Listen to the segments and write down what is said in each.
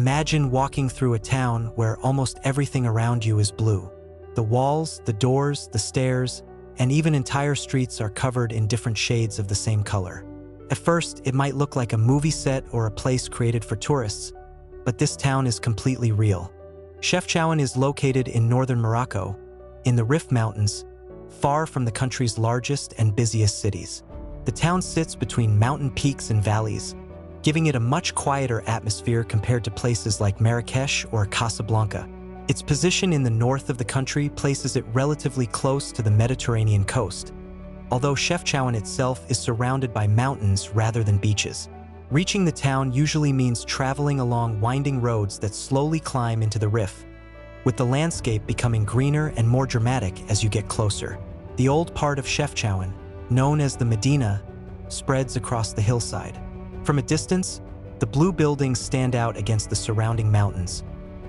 Imagine walking through a town where almost everything around you is blue. The walls, the doors, the stairs, and even entire streets are covered in different shades of the same color. At first, it might look like a movie set or a place created for tourists, but this town is completely real. Chefchaouen is located in northern Morocco, in the Rif Mountains, far from the country's largest and busiest cities. The town sits between mountain peaks and valleys, giving it a much quieter atmosphere compared to places like Marrakesh or Casablanca. Its position in the north of the country places it relatively close to the Mediterranean coast, although Chefchaouen itself is surrounded by mountains rather than beaches. Reaching the town usually means traveling along winding roads that slowly climb into the Rif, with the landscape becoming greener and more dramatic as you get closer. The old part of Chefchaouen, known as the Medina, spreads across the hillside. From a distance, the blue buildings stand out against the surrounding mountains,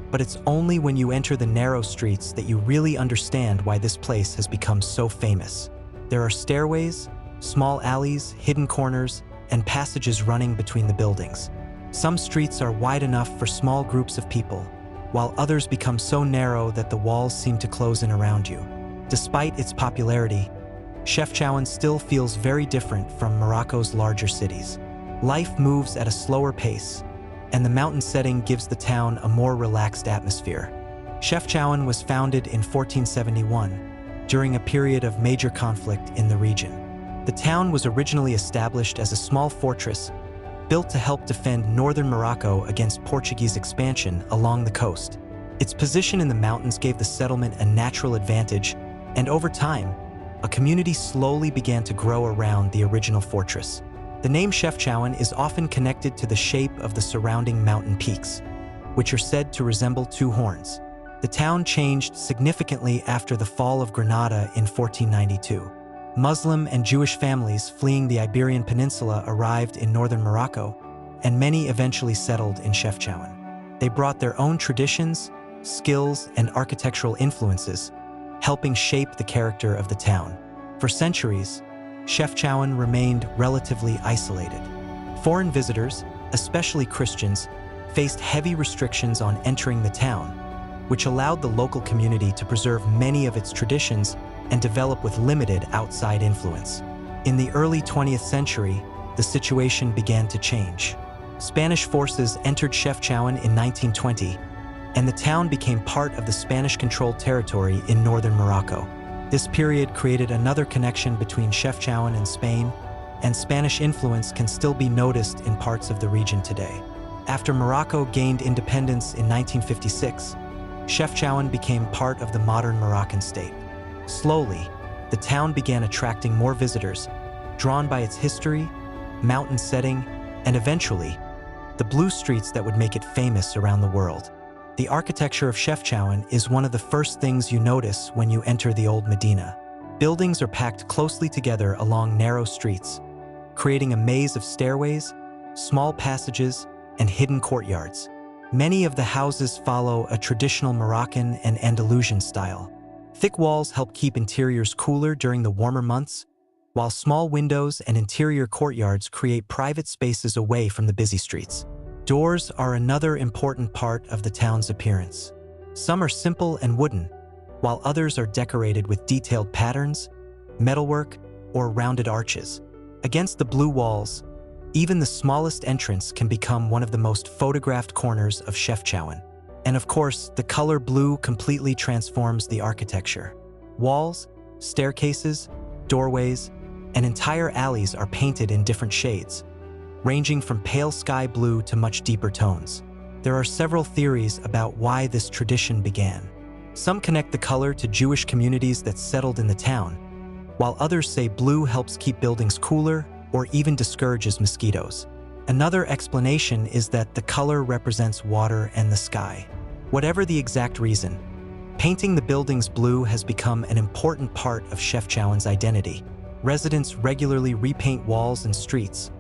but it's only when you enter the narrow streets that you really understand why this place has become so famous. There are stairways, small alleys, hidden corners, and passages running between the buildings. Some streets are wide enough for small groups of people, while others become so narrow that the walls seem to close in around you. Despite its popularity, Chefchaouen still feels very different from Morocco's larger cities. Life moves at a slower pace, and the mountain setting gives the town a more relaxed atmosphere. Chefchaouen was founded in 1471, during a period of major conflict in the region. The town was originally established as a small fortress, built to help defend northern Morocco against Portuguese expansion along the coast. Its position in the mountains gave the settlement a natural advantage, and over time, a community slowly began to grow around the original fortress. The name Chefchaouen is often connected to the shape of the surrounding mountain peaks, which are said to resemble two horns. The town changed significantly after the fall of Granada in 1492. Muslim and Jewish families fleeing the Iberian Peninsula arrived in northern Morocco, and many eventually settled in Chefchaouen. They brought their own traditions, skills, and architectural influences, helping shape the character of the town. For centuries, Chefchaouen remained relatively isolated. Foreign visitors, especially Christians, faced heavy restrictions on entering the town, which allowed the local community to preserve many of its traditions and develop with limited outside influence. In the early 20th century, the situation began to change. Spanish forces entered Chefchaouen in 1920, and the town became part of the Spanish-controlled territory in northern Morocco. This period created another connection between Chefchaouen and Spain, and Spanish influence can still be noticed in parts of the region today. After Morocco gained independence in 1956, Chefchaouen became part of the modern Moroccan state. Slowly, the town began attracting more visitors, drawn by its history, mountain setting, and eventually, the blue streets that would make it famous around the world. The architecture of Chefchaouen is one of the first things you notice when you enter the old Medina. Buildings are packed closely together along narrow streets, creating a maze of stairways, small passages, and hidden courtyards. Many of the houses follow a traditional Moroccan and Andalusian style. Thick walls help keep interiors cooler during the warmer months, while small windows and interior courtyards create private spaces away from the busy streets. Doors are another important part of the town's appearance. Some are simple and wooden, while others are decorated with detailed patterns, metalwork, or rounded arches. Against the blue walls, even the smallest entrance can become one of the most photographed corners of Chefchaouen. And of course, the color blue completely transforms the architecture. Walls, staircases, doorways, and entire alleys are painted in different shades, ranging from pale sky blue to much deeper tones. There are several theories about why this tradition began. Some connect the color to Jewish communities that settled in the town, while others say blue helps keep buildings cooler or even discourages mosquitoes. Another explanation is that the color represents water and the sky. Whatever the exact reason, painting the buildings blue has become an important part of Chefchaouen's identity. Residents regularly repaint walls and streets,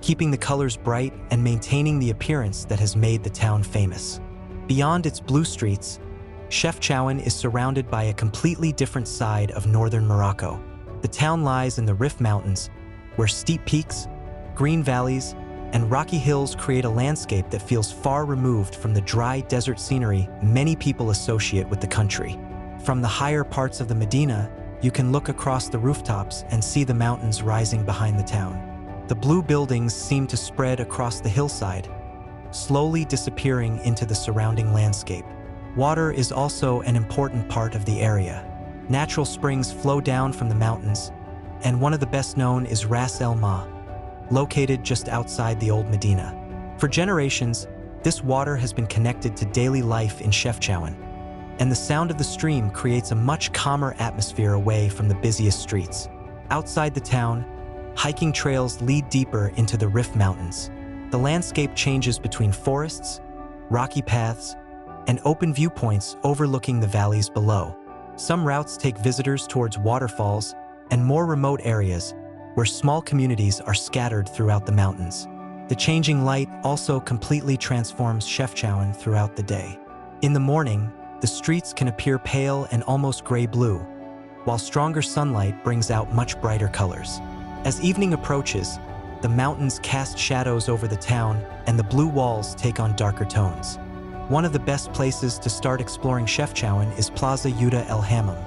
keeping the colors bright and maintaining the appearance that has made the town famous. Beyond its blue streets, Chefchaouen is surrounded by a completely different side of northern Morocco. The town lies in the Rif Mountains, where steep peaks, green valleys, and rocky hills create a landscape that feels far removed from the dry desert scenery many people associate with the country. From the higher parts of the Medina, you can look across the rooftops and see the mountains rising behind the town. The blue buildings seem to spread across the hillside, slowly disappearing into the surrounding landscape. Water is also an important part of the area. Natural springs flow down from the mountains, and one of the best known is Ras El Ma, located just outside the old Medina. For generations, this water has been connected to daily life in Chefchaouen, and the sound of the stream creates a much calmer atmosphere away from the busiest streets. Outside the town, hiking trails lead deeper into the Rif Mountains. The landscape changes between forests, rocky paths, and open viewpoints overlooking the valleys below. Some routes take visitors towards waterfalls and more remote areas where small communities are scattered throughout the mountains. The changing light also completely transforms Chefchaouen throughout the day. In the morning, the streets can appear pale and almost gray-blue, while stronger sunlight brings out much brighter colors. As evening approaches, the mountains cast shadows over the town and the blue walls take on darker tones. One of the best places to start exploring Chefchaouen is Plaza Yuda El Hammam,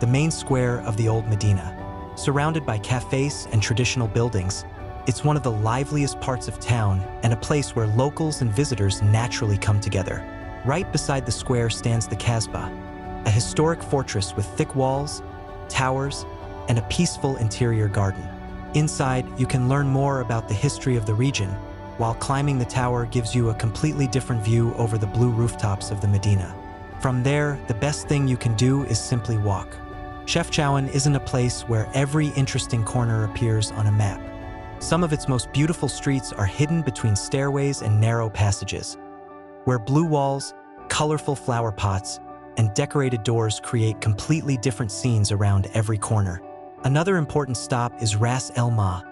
the main square of the old Medina. Surrounded by cafes and traditional buildings, it's one of the liveliest parts of town and a place where locals and visitors naturally come together. Right beside the square stands the Kasbah, a historic fortress with thick walls, towers, and a peaceful interior garden. Inside, you can learn more about the history of the region, while climbing the tower gives you a completely different view over the blue rooftops of the Medina. From there, the best thing you can do is simply walk. Chefchaouen isn't a place where every interesting corner appears on a map. Some of its most beautiful streets are hidden between stairways and narrow passages, where blue walls, colorful flower pots, and decorated doors create completely different scenes around every corner. Another important stop is Ras El Ma,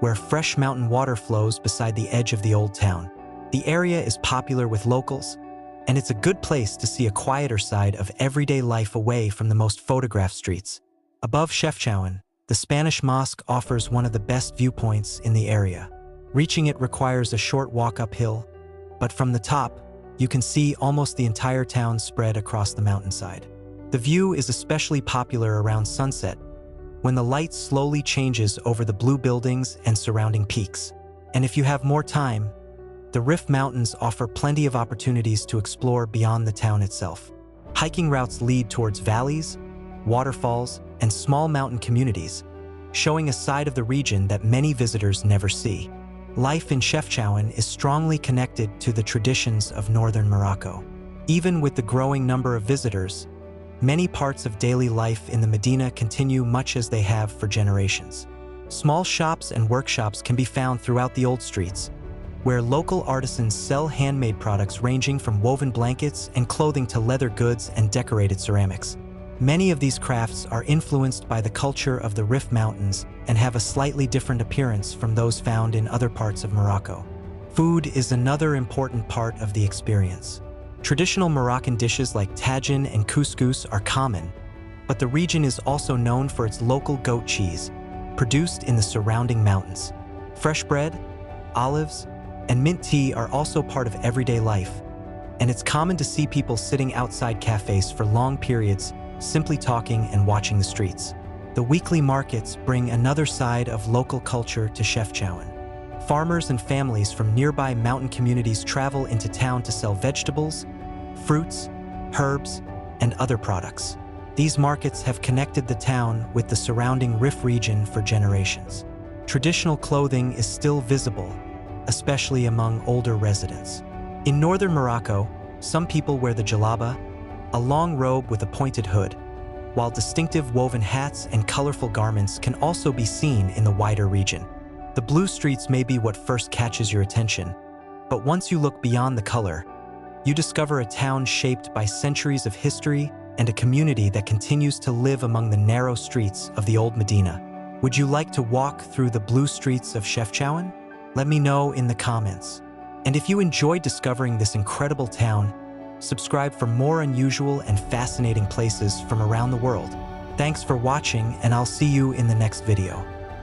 where fresh mountain water flows beside the edge of the old town. The area is popular with locals, and it's a good place to see a quieter side of everyday life away from the most photographed streets. Above Chefchaouen, the Spanish Mosque offers one of the best viewpoints in the area. Reaching it requires a short walk uphill, but from the top, you can see almost the entire town spread across the mountainside. The view is especially popular around sunset, when the light slowly changes over the blue buildings and surrounding peaks. And if you have more time, the Rif Mountains offer plenty of opportunities to explore beyond the town itself. Hiking routes lead towards valleys, waterfalls, and small mountain communities, showing a side of the region that many visitors never see. Life in Chefchaouen is strongly connected to the traditions of northern Morocco. Even with the growing number of visitors, many parts of daily life in the Medina continue much as they have for generations. Small shops and workshops can be found throughout the old streets, where local artisans sell handmade products ranging from woven blankets and clothing to leather goods and decorated ceramics. Many of these crafts are influenced by the culture of the Rif Mountains and have a slightly different appearance from those found in other parts of Morocco. Food is another important part of the experience. Traditional Moroccan dishes like tagine and couscous are common, but the region is also known for its local goat cheese, produced in the surrounding mountains. Fresh bread, olives, and mint tea are also part of everyday life, and it's common to see people sitting outside cafes for long periods, simply talking and watching the streets. The weekly markets bring another side of local culture to Chefchaouen. Farmers and families from nearby mountain communities travel into town to sell vegetables, fruits, herbs, and other products. These markets have connected the town with the surrounding Rif region for generations. Traditional clothing is still visible, especially among older residents. In northern Morocco, some people wear the jalaba, a long robe with a pointed hood, while distinctive woven hats and colorful garments can also be seen in the wider region. The blue streets may be what first catches your attention, but once you look beyond the color, you discover a town shaped by centuries of history and a community that continues to live among the narrow streets of the old Medina. Would you like to walk through the blue streets of Chefchaouen? Let me know in the comments. And if you enjoyed discovering this incredible town, subscribe for more unusual and fascinating places from around the world. Thanks for watching, and I'll see you in the next video.